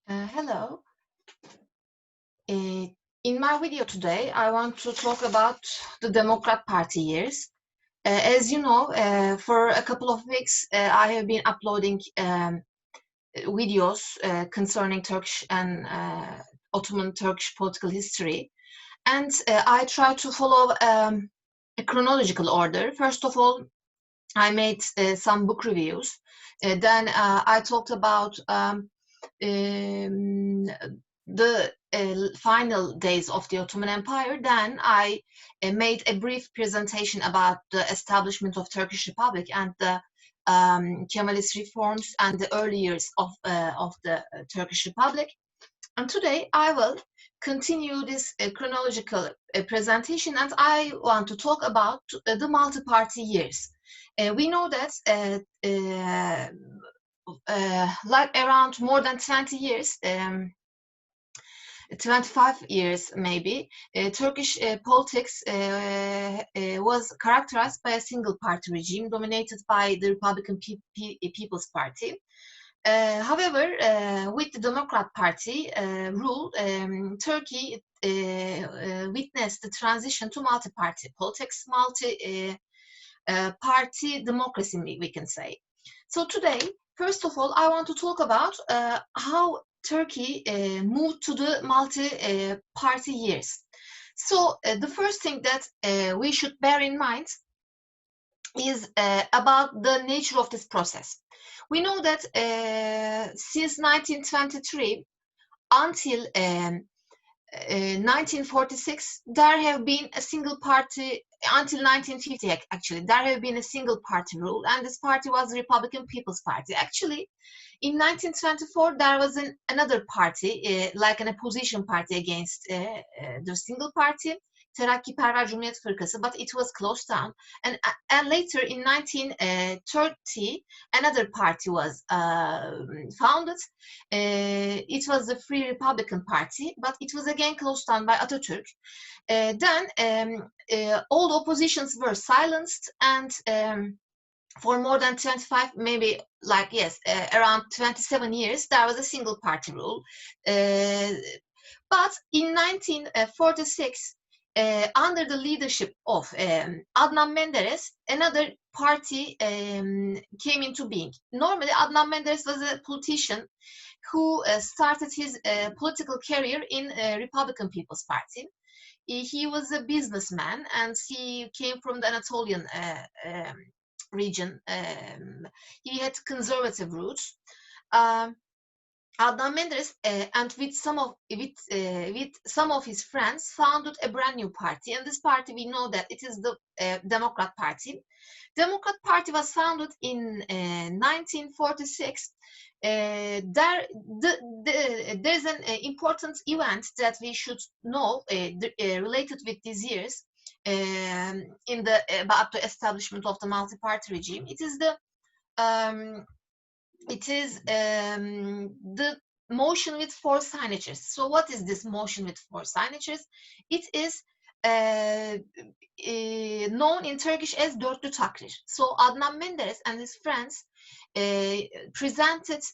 Hello. In my video today, I want to talk about the Demokrat Party years. As you know, for a couple of weeks, I have been uploading videos concerning Turkish and Ottoman Turkish political history. And I try to follow a chronological order. First of all, I made some book reviews. Then I talked about the final days of the Ottoman Empire. Then I made a brief presentation about the establishment of Turkish Republic and the Kemalist reforms and the early years of the Turkish Republic. And today I will continue this chronological presentation, and I want to talk about the multi-party years. We know that like around more than 20 years, 25 years maybe, Turkish politics was characterized by a single party regime dominated by the Republican People's Party. However, with the Democrat Party rule, Turkey witnessed the transition to multi-party politics, multi-party democracy, we can say. So today, first of all, I want to talk about how Turkey moved to the multi-party years. So the first thing that we should bear in mind is about the nature of this process. We know that since 1923 until 1946, there have been a single party, until 1950 actually, there have been a single party rule, and this party was the Republican People's Party. Actually, in 1924, there was another party, like an opposition party against the single party, Terakkiperver Cumhuriyet Fırkası, but it was closed down. And later in 1930, another party was founded. It was the Free Republican Party, but it was again closed down by Atatürk. Then all the oppositions were silenced, and for more than 25, maybe like, yes, around 27 years, there was a single party rule. But in 1946, under the leadership of Adnan Menderes, another party came into being. Normally, Adnan Menderes was a politician who started his political career in Republican People's Party. He was a businessman, and he came from the Anatolian region. He had conservative roots. Adnan Menderes and with some of his friends founded a brand new party, and this party, we know that it is the Democrat Party. Democrat Party was founded in 1946. There's an important event that we should know related with these years about the establishment of the multi-party regime. It is the motion with 4 signatures. So what is this motion with 4 signatures? It is known in Turkish as Dörtlü Takrir. So Adnan Menderes and his friends presented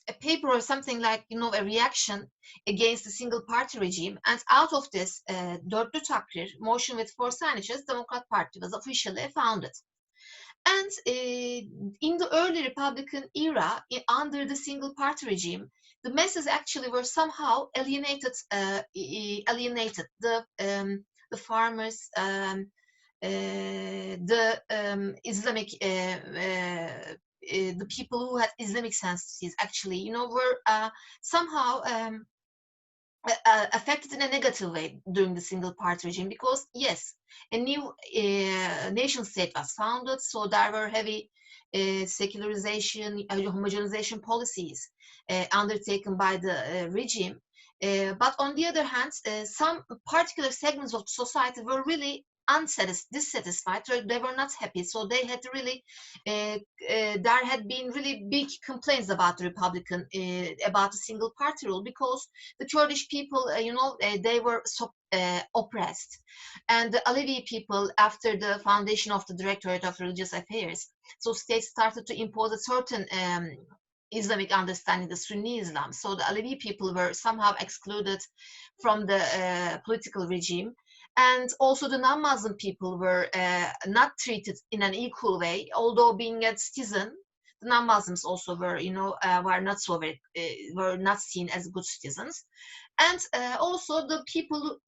a paper or something like, a reaction against the single party regime, and out of this Dörtlü Takrir motion with 4 signatures, Democrat Party was officially founded. And in the early Republican era, under the single party regime, the masses actually were somehow alienated. The farmers, the Islamic, the people who had Islamic sensibilities actually, were somehow affected in a negative way during the single party regime, because yes, a new nation state was founded, so there were heavy secularization, homogenization policies undertaken by the regime. But on the other hand, some particular segments of society were really dissatisfied. They were not happy. So they had really, there had been really big complaints about the Republican, about the single party rule, because the Kurdish people, they were so oppressed, and the Alevi people, after the foundation of the Directorate of Religious Affairs, so states started to impose a certain Islamic understanding, the Sunni Islam. So the Alevi people were somehow excluded from the political regime. And also the non-Muslim people were not treated in an equal way, although being a citizen, the non-Muslims also were, were not so very, were not seen as good citizens. And also the people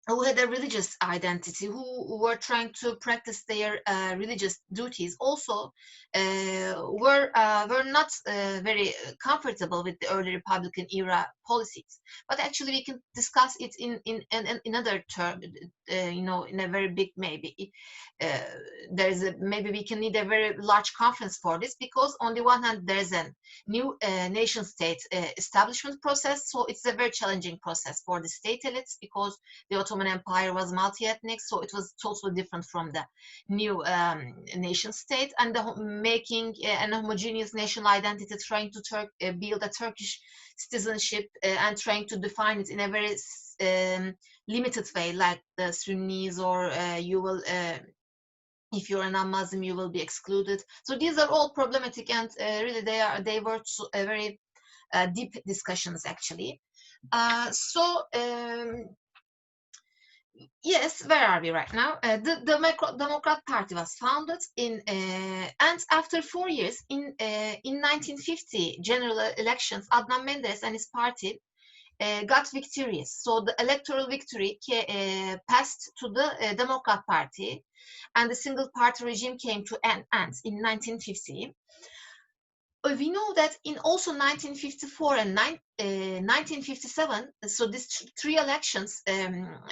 who had a religious identity, who were trying to practice their religious duties, also were not very comfortable with the early Republican era policies. But actually, we can discuss it in another term, in a very big maybe. Maybe we can need a very large conference for this, because on the one hand, there's a new nation state establishment process, so it's a very challenging process for the state elites, because the Ottoman Empire was multi-ethnic, so it was totally different from the new nation state, and making an homogeneous national identity, trying to build a Turkish citizenship, and trying to define it in a very limited way, like the Sunnis, or you will, if you're a non-Muslim, you will be excluded. So these are all problematic, and really they were very deep discussions actually. Yes, where are we right now? The Democrat Party was founded and after 4 years, in 1950 general elections, Adnan Menderes and his party got victorious. So the electoral victory passed to the Democrat Party, and the single party regime came to an end in 1950. We know that in also 1954 and 1957, so these three elections ended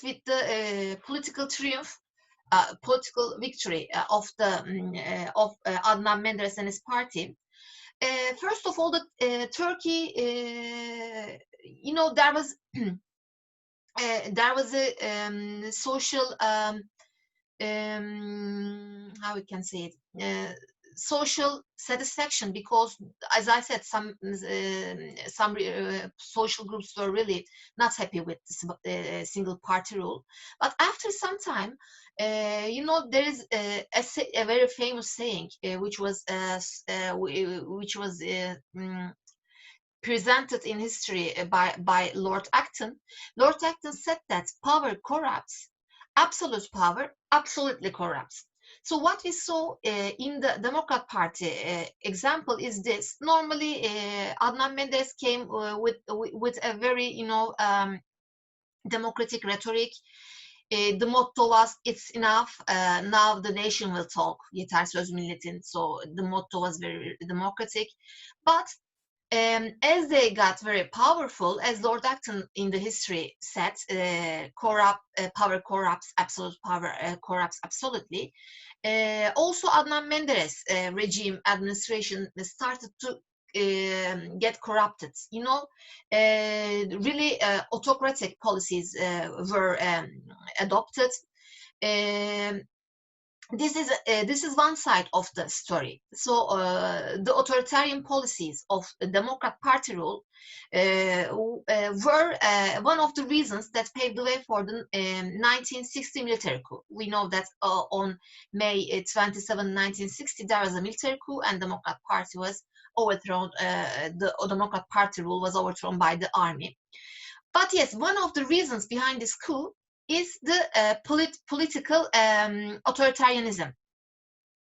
with the political triumph, political victory of Adnan Menderes and his party. First of all, Turkey, there was a social, how we can say it, social satisfaction, because, as I said, some social groups were really not happy with this single party rule. But after some time, there is a very famous saying, which was presented in history by Lord Acton. Lord Acton said that power corrupts. Absolute power absolutely corrupts. So what we saw in the Democrat Party example is this. Normally, Adnan Menderes came with a very, democratic rhetoric. The motto was, "It's enough. Now the nation will talk." Yeter söz milletin. So the motto was very democratic, but as they got very powerful, as Lord Acton in the history said, power corrupts, absolute power corrupts absolutely. Also, Adnan Menderes regime administration started to get corrupted. Really autocratic policies were adopted. This is one side of the story. So the authoritarian policies of the Democrat Party rule were one of the reasons that paved the way for the 1960 military coup. We know that on May 27, 1960, there was a military coup, and the Democrat Party was overthrown. The Democrat Party rule was overthrown by the army. But yes, one of the reasons behind this coup is the political authoritarianism.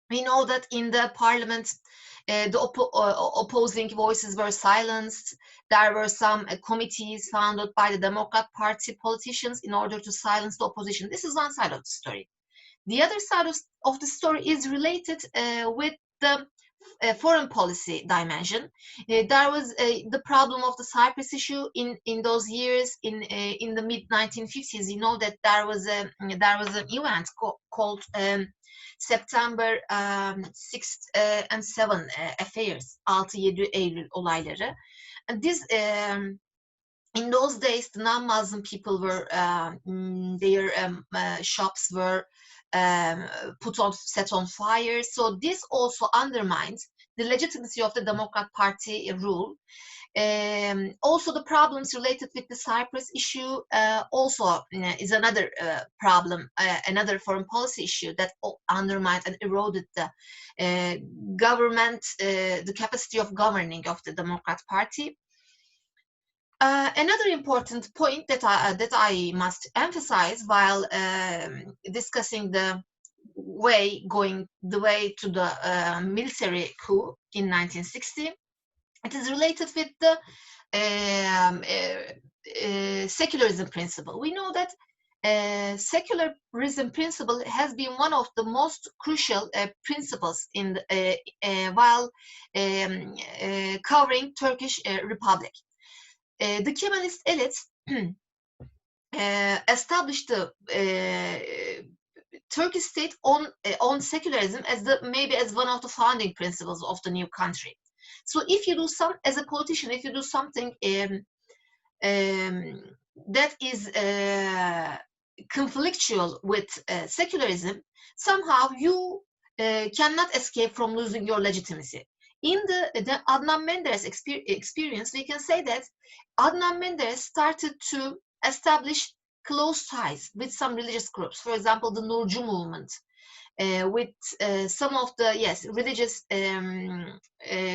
We know that in the parliament, the opposing voices were silenced. There were some committees founded by the Democrat Party politicians in order to silence the opposition. This is one side of the story. The other side of the story is related with the foreign policy dimension. There was the problem of the Cyprus issue in those years. In the mid 1950s, you know that there was an event called September 6 and 7 affairs, 6-7 Eylül olayları. And this in those days, the non-Muslim people were their shops were set on fire. So this also undermines the legitimacy of the Democrat Party rule. Also, the problems related with the Cyprus issue also is another problem, another foreign policy issue that undermined and eroded the government, the capacity of governing of the Democrat Party. Another important point that I must emphasize while discussing the way to the military coup in 1960, it is related with the secularism principle. We know that secularism principle has been one of the most crucial principles in while covering Turkish Republic. The Kemalist elites established the Turkish state on secularism as maybe as one of the founding principles of the new country. So if you do as a politician, if you do something that is conflictual with secularism, somehow you cannot escape from losing your legitimacy. In the Adnan Menderes experience, we can say that Adnan Menderes started to establish close ties with some religious groups. For example, the Nurcu movement, with some of the religious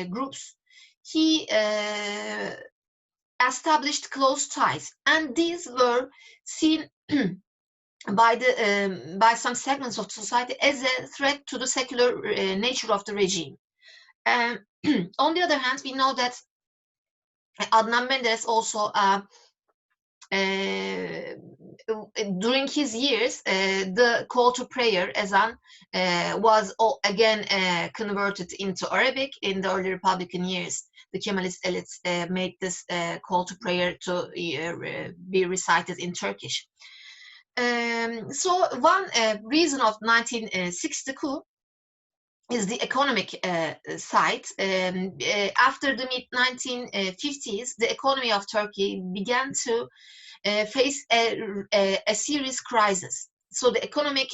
groups. He established close ties, and these were seen by some segments of society as a threat to the secular nature of the regime. On the other hand, we know that Adnan Menderes also during his years, the call to prayer, Ezan, was again converted into Arabic. In the early Republican years, the Kemalist elites made this call to prayer to be recited in Turkish. So one reason of 1960 coup is the economic side. After the mid-1950s, the economy of Turkey began to face a serious crisis. So the economic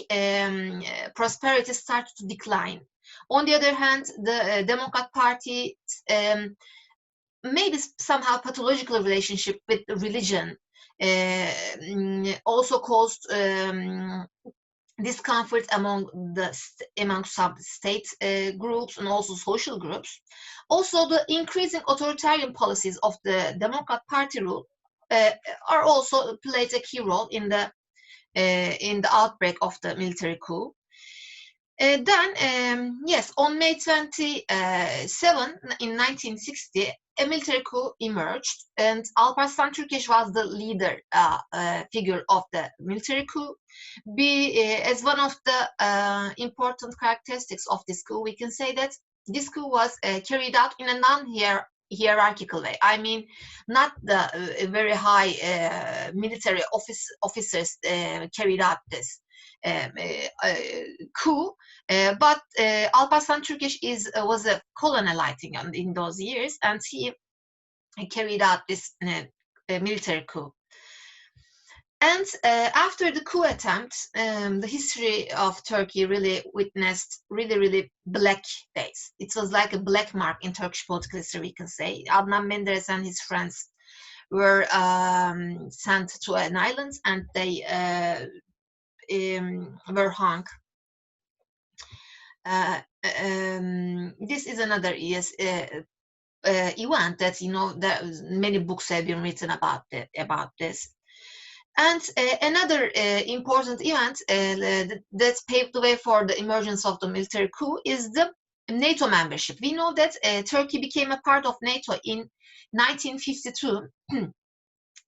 prosperity started to decline. On the other hand, the Democrat Party maybe somehow pathological relationship with religion also caused discomfort among some state groups and also social groups. Also, the increasing authoritarian policies of the Democrat Party rule are also played a key role in the outbreak of the military coup. Then, yes, on May 27 in 1960, a military coup emerged, and Alparslan Türkeş was the leader figure of the military coup. As one of the important characteristics of this coup, we can say that this coup was carried out in a non-hierarchical way. I mean, not the very high military officers carried out this coup, but Alparslan Türkeş was a colonizing in those years, and he carried out this military coup. And after the coup attempt, the history of Turkey really witnessed really black days. It was like a black mark in Turkish political history, we can say. Adnan Menderes and his friends were sent to an island, and they were hung. This is another event that, you know, that many books have been written about this. And another important event that paved the way for the emergence of the military coup is the NATO membership. We know that Turkey became a part of NATO in 1952.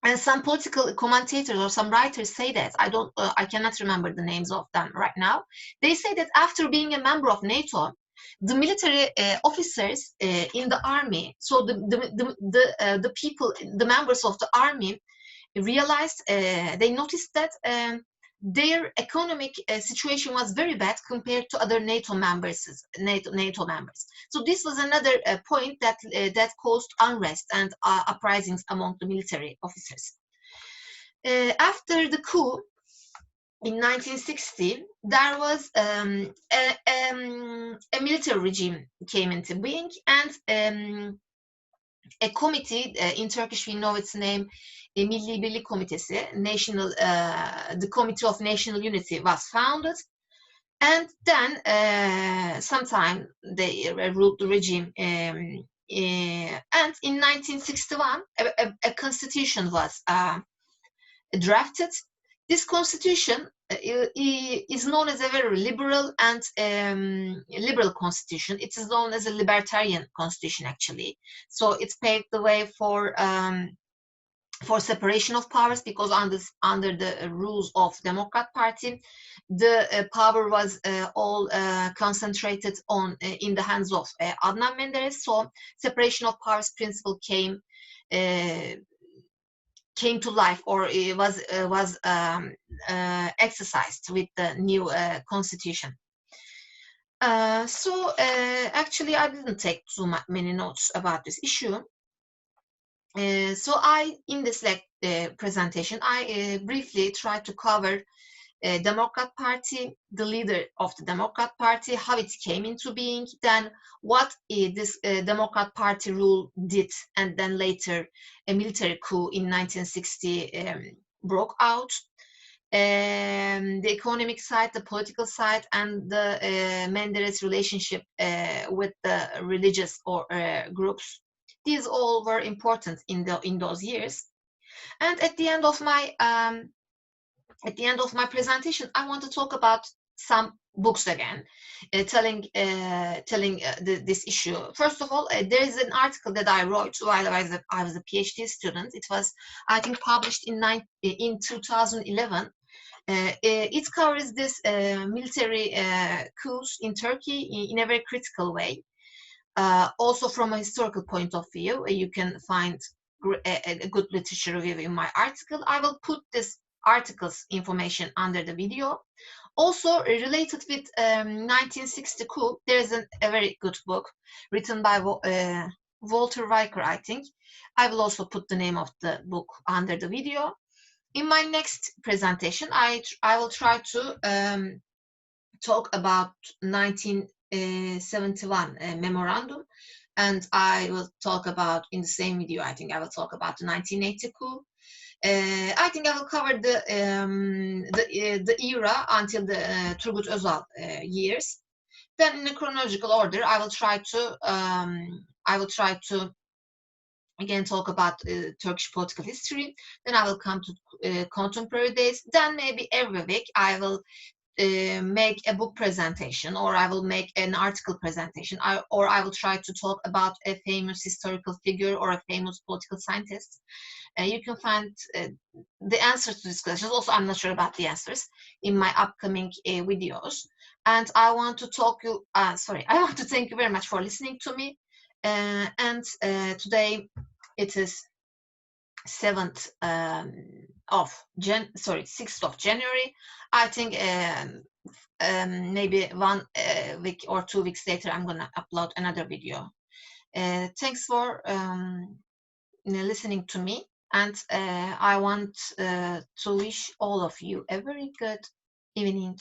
And some political commentators or some writers say that, I cannot remember the names of them right now. They say that after being a member of NATO, the military officers in the army, so the people, the members of the army, realized, they noticed that their economic situation was very bad compared to other NATO members. So this was another point that that caused unrest and uprisings among the military officers. After the coup in 1960, there was a military regime came into being, and a committee, in Turkish we know its name, Milli Birlik Komitesi, the Committee of National Unity was founded, and then sometime they ruled the regime, and in 1961 a constitution was drafted. This constitution is known as a very liberal and liberal constitution. It is known as a libertarian constitution, actually. So it's paved the way for separation of powers, because under the rules of Demokrat Party, the power was all concentrated on in the hands of Adnan Menderes. So separation of powers principle came to life, or it was exercised with the new constitution. So actually, I didn't take too many notes about this issue. So in this presentation, I briefly tried to cover Democrat Party, the leader of the Democrat Party, how it came into being, then what this Democrat Party rule did, and then later a military coup in 1960 broke out. The economic side, the political side, and the Menderes relationship with the religious or groups. These all were important in those years. And at the end of my presentation, I want to talk about some books again, telling this issue. First of all, there is an article that I wrote while I was a PhD student. It was, I think, published in 2011. It covers this military coups in Turkey in a very critical way. Also from a historical point of view, you can find a good literature review in my article. I will put this article's information under the video. Also related with 1960 coup, there is a very good book written by Walter Weiker, I think. I will also put the name of the book under the video. In my next presentation, I will try to talk about 1971 memorandum, and I will talk about, in the same video, I think I will talk about the 1980 coup. I think I will cover the era until the Turgut Özal years. Then, in a chronological order, I will try to again talk about Turkish political history. Then I will come to contemporary days. Then maybe every week I will make a book presentation, or I will make an article presentation, or I will try to talk about a famous historical figure or a famous political scientist. You can find the answers to these questions. Also, I'm not sure about the answers in my upcoming videos. And I want to I want to thank you very much for listening to me. And today it is 6th of January. I think maybe 1 week or 2 weeks later, I'm gonna upload another video. Thanks for listening to me, and I want to wish all of you a very good evening.